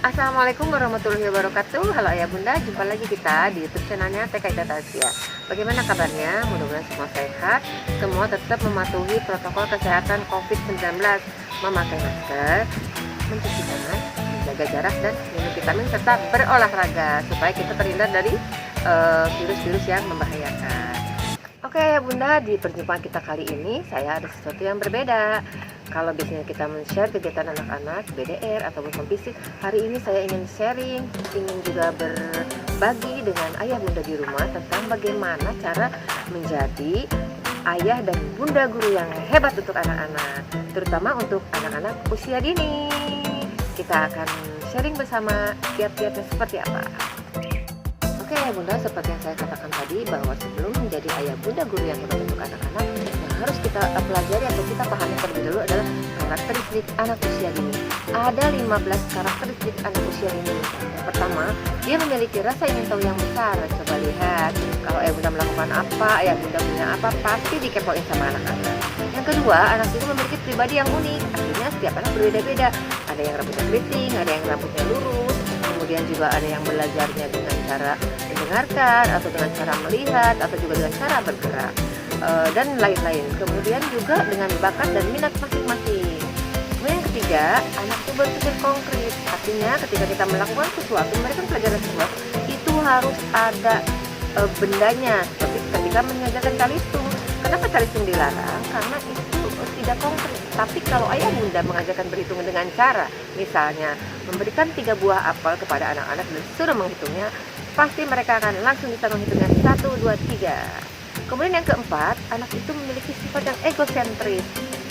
Assalamualaikum warahmatullahi wabarakatuh. Halo ayah bunda, jumpa lagi kita di YouTube channelnya TK Asia. Bagaimana kabarnya? Mudah-mudahan semua sehat. Semua tetap mematuhi protokol kesehatan COVID-19, memakai masker, mencuci tangan, menjaga jarak dan minum vitamin serta berolahraga supaya kita terhindar dari virus-virus yang membahayakan. Oke ya bunda, di perjumpaan kita kali ini saya ada sesuatu yang berbeda. Kalau biasanya kita men-share kegiatan anak-anak BDR ataupun kompetisi, hari ini saya ingin sharing, ingin juga berbagi dengan ayah bunda di rumah tentang bagaimana cara menjadi ayah dan bunda guru yang hebat untuk anak-anak, terutama untuk anak-anak usia dini. Kita akan sharing bersama kiat-kiatnya seperti apa. Oke ya bunda, seperti yang saya katakan tadi, bahwa sebelum menjadi ayah bunda guru yang hebat untuk anak-anak, yang harus kita pelajari atau kita pahami terlebih dahulu adalah karakteristik anak usia dini. Ada 15 karakteristik anak usia dini. Yang pertama, dia memiliki rasa ingin tahu yang besar. Coba lihat, kalau ayah bunda melakukan apa, ayah bunda punya apa, pasti dikepoin sama anak-anak. Yang kedua, anak itu memiliki pribadi yang unik. Artinya setiap anak berbeda-beda. Ada yang rambutnya keriting, ada yang rambutnya lurus, kemudian juga ada yang belajarnya dengan cara mendengarkan, atau dengan cara melihat, atau juga dengan cara bergerak, dan lain-lain. Kemudian juga dengan bakat dan minat masing-masing. Kemudian yang ketiga, anak itu berpikir konkret. Artinya ketika kita melakukan sesuatu, mereka pelajaran sesuatu, itu harus ada bendanya. Seperti ketika mengajarkan kalistung. Kenapa kalistung dilarang? Karena itu tidak konkret. Tapi kalau ayah bunda mengajarkan berhitung dengan cara, misalnya memberikan 3 buah apel kepada anak-anak dan suruh menghitungnya, pasti mereka akan langsung bisa menghitungnya 1, 2, 3. Kemudian yang keempat, anak itu memiliki sifat yang egosentris.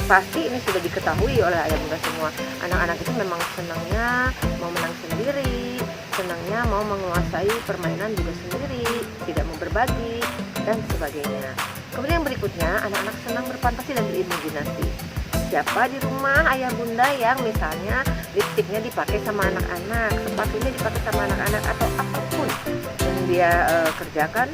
Pasti ini sudah diketahui oleh ayah bunda semua. Anak-anak itu memang senangnya mau menang sendiri, senangnya mau menguasai permainan juga sendiri, tidak mau berbagi, dan sebagainya. Kemudian yang berikutnya, anak-anak senang berfantasi dan berimajinasi. Siapa di rumah ayah bunda yang misalnya lipstiknya dipakai sama anak-anak, sepatunya dipakai sama anak-anak, atau apapun yang dia kerjakan,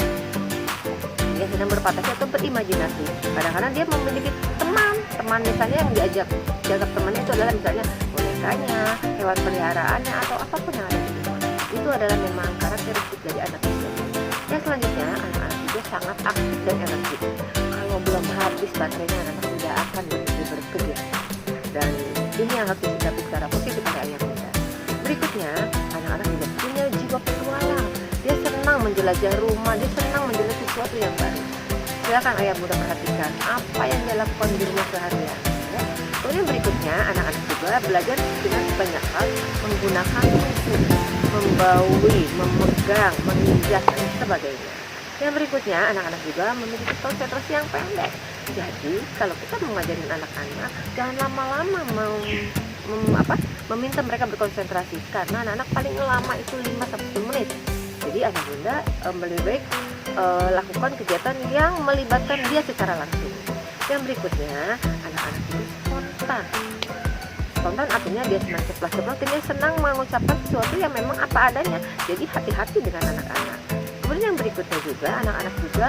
dia sedang berfantasi atau berimajinasi. Kadang-kadang dia memiliki teman misalnya yang diajak temannya itu adalah misalnya bonekanya, hewan peliharaannya, atau apapun yang ada di rumah. Itu adalah memang karakteristik dari anak usia dini. Yang selanjutnya, anak-anak juga sangat aktif dan energik. Kalau belum habis baterainya, anak-anak tidak akan berkegiatan. Dan ini yang harus kita bicara positif pada ayah bunda. Berikutnya, anak-anak juga punya jiwa petualang. Dia senang menjelajah rumah, dia senang menjelajah sesuatu yang baru. Silakan ayah bunda perhatikan apa yang dia lakukan di rumah seharian. Ya. Kemudian berikutnya, anak-anak juga belajar dengan banyak hal, menggunakan mesin, membaui, memegang, menginjak, dan sebagainya. Yang berikutnya, anak-anak juga memiliki konsentrasi yang pendek. Jadi, kalau kita mengajarin anak-anak, jangan lama-lama meminta mereka berkonsentrasi, karena anak-anak paling lama itu 5-10 menit. Jadi anak bunda lebih baik lakukan kegiatan yang melibatkan dia secara langsung. Yang berikutnya, anak-anak itu spontan. Spontan artinya dia senang ceplas-ceplos, dia senang mengucapkan sesuatu yang memang apa adanya. Jadi hati-hati dengan anak-anak. Kemudian yang berikutnya juga, anak-anak juga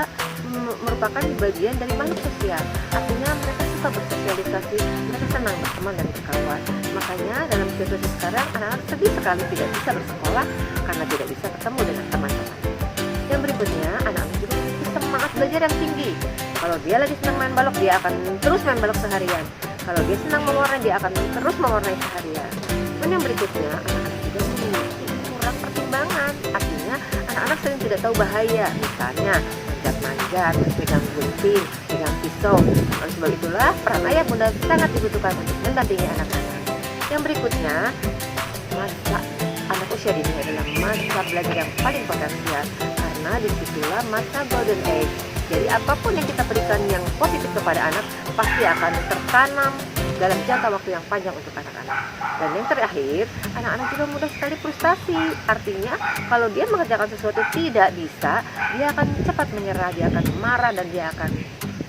merupakan bagian dari makhluk sosial. Artinya mereka suka bersosialisasi, mereka senang berteman dan berkawan. Makanya dalam situasi sekarang, anak-anak sedih sekali tidak bisa bersekolah karena tidak bisa ketemu dengan teman-teman. Yang berikutnya, anak-anak juga memiliki semangat belajar yang tinggi. Kalau dia lagi senang main balok, dia akan terus main balok seharian. Kalau dia senang mewarnai, dia akan terus mewarnai seharian. Dan yang berikutnya, anak-anak juga memiliki kurang pertimbangan. Artinya, anak-anak sering tidak tahu bahaya. Misalnya, manjat-manjat, pegang gunting, pegang pisau. Oleh sebab itulah, peran ayah bunda sangat dibutuhkan untuk mendampingi anak-anak. Yang berikutnya, masa anak usia dini adalah masa belajar yang paling potensial, karena disitulah masa golden age. Jadi apapun yang kita berikan yang positif kepada anak pasti akan tertanam dalam jangka waktu yang panjang untuk anak-anak. Dan yang terakhir, anak-anak juga mudah sekali frustasi. Artinya kalau dia mengerjakan sesuatu tidak bisa, dia akan cepat menyerah, dia akan marah, dan dia akan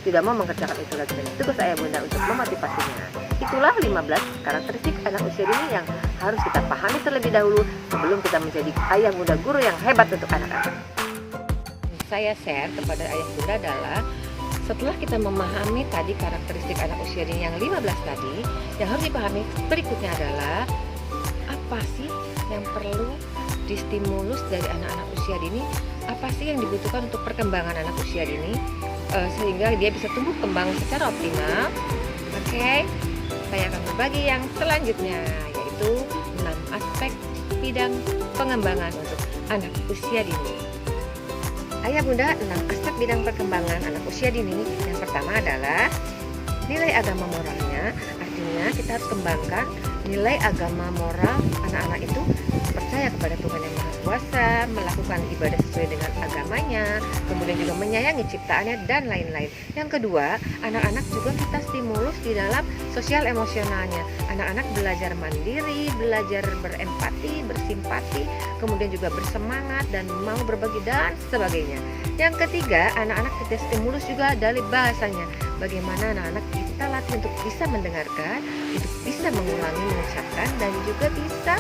tidak mau mengerjakan itu lagi. Dan tugas ayah bunda untuk memotivasinya. Itulah 15 karakteristik anak usia dini yang harus kita pahami terlebih dahulu sebelum kita menjadi ayah bunda guru yang hebat untuk anak-anak. Saya share kepada ayah bunda adalah setelah kita memahami tadi karakteristik anak usia dini yang 15 tadi, yang harus dipahami berikutnya adalah apa sih yang perlu distimulus dari anak-anak usia dini, apa sih yang dibutuhkan untuk perkembangan anak usia dini sehingga dia bisa tumbuh kembang secara optimal. Oke, saya akan berbagi yang selanjutnya, yaitu 6 aspek bidang pengembangan untuk anak usia dini. Ayah bunda, 6 aspek bidang perkembangan anak usia dini. Yang pertama adalah nilai agama moralnya. Artinya kita harus kembangkan nilai agama moral anak-anak itu, percaya kepada Tuhan yang Maha Kuasa, melakukan ibadah sesuai dengan agamanya, kemudian juga menyayangi ciptaannya dan lain-lain. Yang kedua, anak-anak juga kita stimulus di dalam sosial emosionalnya. Anak-anak belajar mandiri, belajar berempati, bersimpati, kemudian juga bersemangat dan mau berbagi dan sebagainya. Yang ketiga, anak-anak kita stimulus juga dari bahasanya. Bagaimana anak-anak kita latih untuk bisa mendengarkan, untuk bisa mengulangi, mengucapkan, dan juga bisa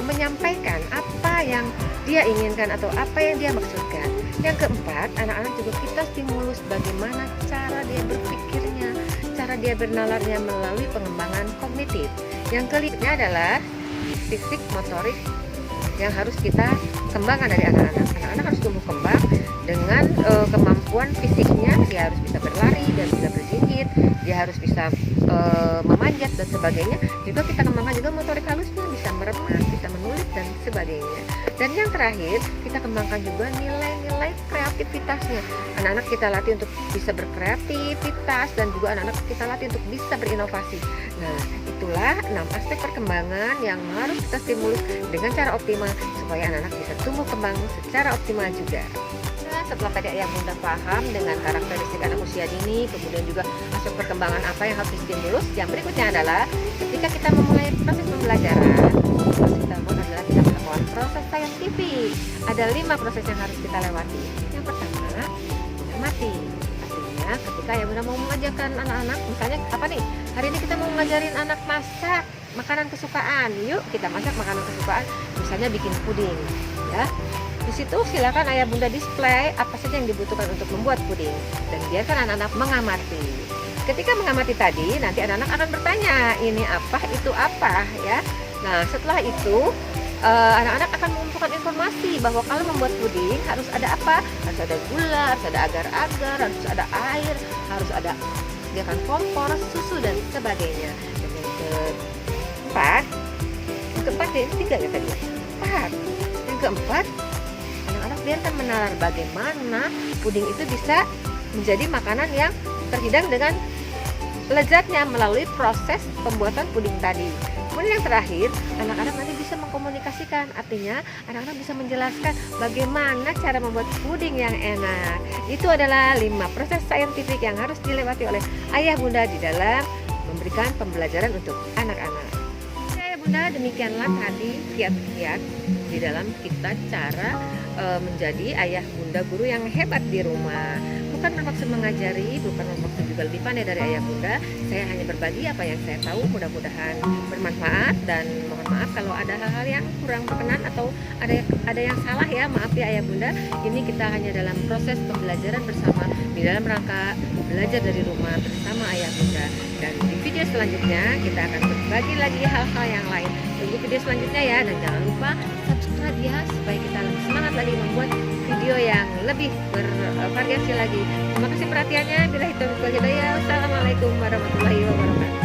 menyampaikan apa yang dia inginkan atau apa yang dia maksudkan. Yang keempat, anak-anak juga kita stimulus bagaimana cara dia berpikirnya, cara dia bernalarnya melalui pengembangan kognitif. Yang kelima adalah fisik motorik yang harus kita kembangkan dari anak-anak. Anak-anak harus tumbuh kembang dengan kemampuan fisiknya. Dia harus bisa berlari, dia bisa berjingkit, dia harus bisa memanjat dan sebagainya. Juga kita kembangkan juga motorik halusnya, bisa meremas, bisa menulis dan sebagainya. Dan yang terakhir, kita kembangkan juga nilai-nilai kreativitasnya. Anak-anak kita latih untuk bisa berkreativitas dan juga anak-anak kita latih untuk bisa berinovasi. Nah, itulah 6 aspek perkembangan yang harus kita stimulus dengan cara optimal supaya anak-anak bisa tumbuh kembang secara optimal juga. Nah, setelah tadi ayah bunda paham dengan karakteristik anak usia dini, kemudian juga aspek perkembangan apa yang harus distimulus, yang berikutnya adalah ketika kita memulai proses pembelajaran, proses kita lakukan adalah kita melakukan proses saintifik. Ada 5 proses yang harus kita lewati. Yang pertama, mengamati. Artinya ketika ayah bunda mau mengajarkan anak-anak, misalnya apa nih, hari ini kita mau ngajarin anak masak makanan kesukaan, yuk kita masak makanan kesukaan, misalnya bikin puding, ya. Di situ silakan ayah bunda display apa saja yang dibutuhkan untuk membuat puding dan biarkan anak-anak mengamati. Ketika mengamati tadi, nanti anak-anak akan bertanya, ini apa, itu apa, ya. Nah, setelah itu anak-anak akan mengumpulkan informasi bahwa kalau membuat puding harus ada apa? Harus ada gula, harus ada agar-agar, harus ada air, harus ada sediakan kompor, susu dan sebagainya. Dan yang keempat ya, tiga ya tadi. Empat. Yang keempat, anak-anak biarkan menalar bagaimana puding itu bisa menjadi makanan yang terhidang dengan lezatnya melalui proses pembuatan puding tadi. Kemudian yang terakhir, anak-anak nanti bisa mengkomunikasikan, artinya anak-anak bisa menjelaskan bagaimana cara membuat puding yang enak. Itu adalah 5 proses saintifik yang harus dilewati oleh ayah bunda di dalam memberikan pembelajaran untuk anak-anak. Ayah bunda, demikianlah tadi kiat-kiat di dalam kita cara menjadi ayah bunda guru yang hebat di rumah. Bukan bermaksud mengajari, bukan bermaksud juga lebih pandai dari ayah bunda. Saya hanya berbagi apa yang saya tahu, mudah-mudahan bermanfaat, dan mohon maaf kalau ada hal-hal yang kurang berkenan atau ada yang salah, ya maaf ya ayah bunda. Ini kita hanya dalam proses pembelajaran bersama di dalam rangka belajar dari rumah bersama ayah bunda. Dan di video selanjutnya kita akan berbagi lagi hal-hal yang lain. Tunggu video selanjutnya ya, dan jangan lupa subscribe ya supaya kita lebih semangat lagi membuat video yang lebih bervariasi lagi. Terima kasih perhatiannya. Bila itu hidayah. Assalamualaikum warahmatullahi wabarakatuh.